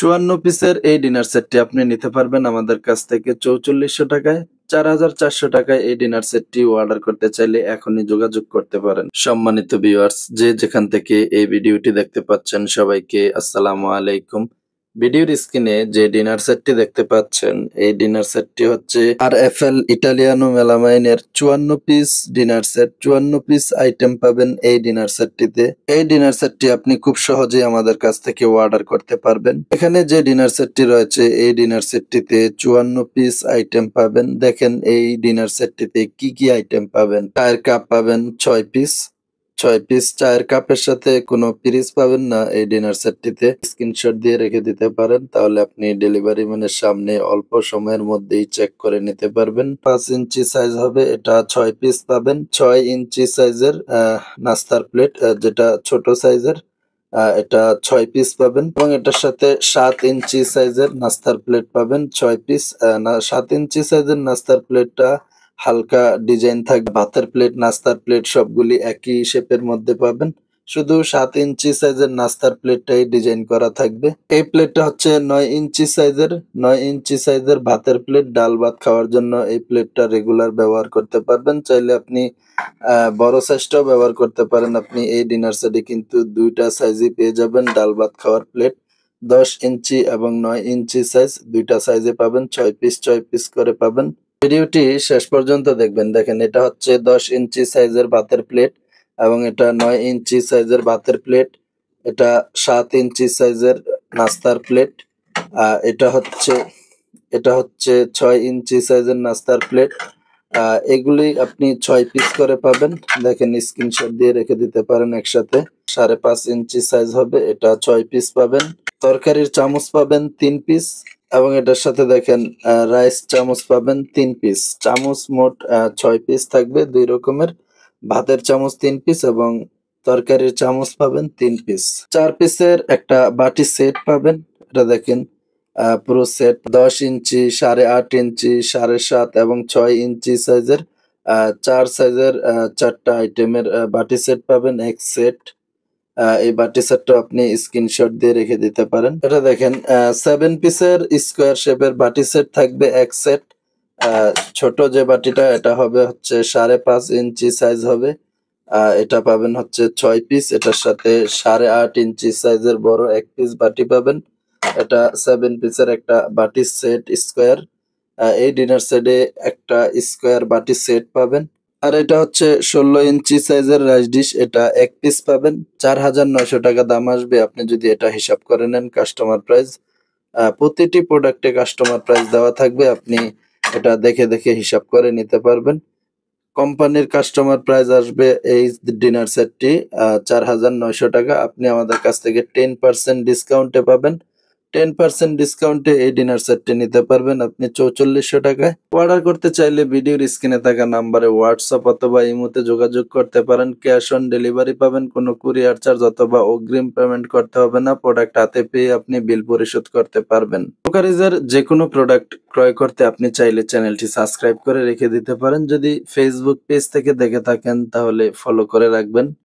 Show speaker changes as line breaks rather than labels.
54 পিসের এই ডিনার সেটটি আপনি নিতে পারবেন আমাদের কাছ থেকে ৪৪০০ টাকায়। ৪,৪০০ টাকায় এই ডিনার সেটটি অর্ডার করতে চাইলে এখনই যোগাযোগ করতে পারেন। সম্মানিত ভিউয়ার্স, যে যেখান থেকে এই ভিডিওটি দেখতে পাচ্ছেন সবাইকে আসসালামু আলাইকুম। ভিডিওর স্ক্রিনে যে ডিনার সেটটি দেখতে পাচ্ছেন এই ডিনার সেটটি হচ্ছে RFL ইটালিয়ানো মেলামাইনের 54 piece dinner set. 54 piece item পাবেন এই ডিনার সেটটিতে। এই ডিনার সেটটি আপনি খুব সহজেই আমাদের কাছ থেকে অর্ডার করতে পারবেন। এখানে যে ডিনার সেটটি রয়েছে এই ডিনার সেটটিতে 54 পিস আইটেম পাবেন। দেখেন এই ডিনার সেটটিতে কি কি আইটেম পাবেন। চায়ের কাপ পাবেন 6 পিস। 6 পিস চায়ের কাপের সাথে কোনো পিরিচ পাবেন না এই ডিনার সেটটিতে। স্ক্রিনশট দিয়ে রেখে দিতে পারেন, তাহলে আপনি ডেলিভারি ম্যানের সামনে অল্প সময়ের মধ্যেই চেক করে নিতে পারবেন। 5 ইঞ্চি সাইজ হবে, এটা 6 পিস পাবেন। 6 ইঞ্চি সাইজের নাস্তার প্লেট, যেটা ছোট সাইজের, এটা 6 পিস পাবেন এবং এটার সাথে 7 ইঞ্চি সাইজের নাস্তার প্লেট পাবেন 6 পিস। 7 ইঞ্চি সাইজের নাস্তার প্লেটটা হালকা ডিজাইন থাকবে। ভাতের প্লেট, নাস্তার প্লেট সবগুলি একই শেপের মধ্যে পাবেন। শুধু 7 ইঞ্চি সাইজের নাস্তার প্লেটটাই ডিজাইন করা থাকবে। এই প্লেটটা হচ্ছে 9 ইঞ্চি সাইজের। 9 ইঞ্চি সাইজের ভাতের প্লেট। ডাল ভাত খাওয়ার জন্য এই প্লেটটা রেগুলার ব্যবহার করতে পারবেন। চাইলে আপনি বড় সাইজটাও ব্যবহার করতে পারেন। আপনি এই ডিনার সেটে কিন্তু 2টা সাইজই পেয়ে যাবেন ডাল ভাত খাওয়ার প্লেট। 10 ইঞ্চি এবং 9 ইঞ্চি সাইজ 2টা সাইজে পাবেন। 6 পিস 6 পিস করে পাবেন। ভিডিওটি শেষ পর্যন্ত দেখবেন। দেখেন, এটা হচ্ছে 10 ইঞ্চি সাইজের ভাতের প্লেট এবং এটা 9 ইঞ্চি সাইজের ভাতের প্লেট। এটা 7 ইঞ্চি সাইজের নাস্তার প্লেট। এটা হচ্ছে 6 ইঞ্চি সাইজের নাস্তার প্লেট। এগুলি আপনি 6 পিস করে পাবেন। দেখেন, স্ক্রিনশট দিয়ে রেখে দিতে পারেন একসাথে। 5.5 ইঞ্চি সাইজ হবে, এটা 6 পিস পাবেন। তরকারির চামচ পাবেন 3 পিস এবং এটার সাথে দেখেন রাইস চামচ পাবেন 3 পিস। চামচ মোট 6 পিস থাকবে 2 রকমের। ভাতের চামচ 3 পিস এবং তরকারির চামচ পাবেন 3 পিস। 4 পিসের একটা বাটি সেট পাবেন। এটা দেখেন, পুরো সেট 10 ইঞ্চি, 8.5 ইঞ্চি, 7.5 এবং 6 ইঞ্চি সাইজের 4 সাইজের 4টা আইটেমের বাটি সেট পাবেন এক সেট। এই বাটি সেটটা আপনি স্ক্রিনশট দিয়ে রেখে দিতে পারেন। এটা দেখেন, 7 পিসের স্কোয়ার শেপের বাটি সেট থাকবে এক সেট। ছোট যে বাটিটা এটা হবে হচ্ছে 5.5 ইঞ্চি সাইজ হবে। এটা পাবেন হচ্ছে 6 পিস। এটার সাথে 8.5 ইঞ্চি সাইজের বড় এক পিস বাটি পাবেন। এটা 7 পিসের একটা বাটি সেট স্কোয়ার। এই ডিনার সেটে একটা স্কোয়ার বাটি সেট পাবেন। আর এটা হচ্ছে 16 ইঞ্চি সাইজের রাইস ডিশ। এটা এক পিস পাবেন। 4,900 টাকা দাম আসবে আপনি যদি এটা হিসাব করে নেন কাস্টমার প্রাইস। প্রতিটি প্রোডাক্টে কাস্টমার প্রাইস দেওয়া থাকবে, আপনি এটা দেখে দেখে হিসাব করে নিতে পারবেন। কোম্পানির কাস্টমার প্রাইস আসবে এই ডিনার সেটটি 4,900 টাকা। আপনি আমাদের কাছ থেকে 10% ডিসকাউন্টে পাবেন। 10% ডিসকাউন্টে এই ডিনার সেটটি নিতে পারবেন আপনি ৪৪০০ টাকায়। অর্ডার করতে চাইলে ভিডিওর স্ক্রিনে থাকা নাম্বারে হোয়াটসঅ্যাপ অথবা ইমোতে যোগাযোগ করতে পারেন। ক্যাশ অন ডেলিভারি পাবেন, কোনো কুরিয়ার চার্জ অথবা অগ্রিম পেমেন্ট করতে হবে না। প্রোডাক্ট হাতে পেয়ে আপনি বিল পরিশোধ করতে পারবেন। ব্রোকারেজের যে কোনো প্রোডাক্ট ক্রয় করতে আপনি চাইলে চ্যানেলটি সাবস্ক্রাইব করে রেখে দিতে পারেন। যদি ফেসবুক পেজ থেকে দেখে থাকেন তাহলে ফলো করে রাখবেন।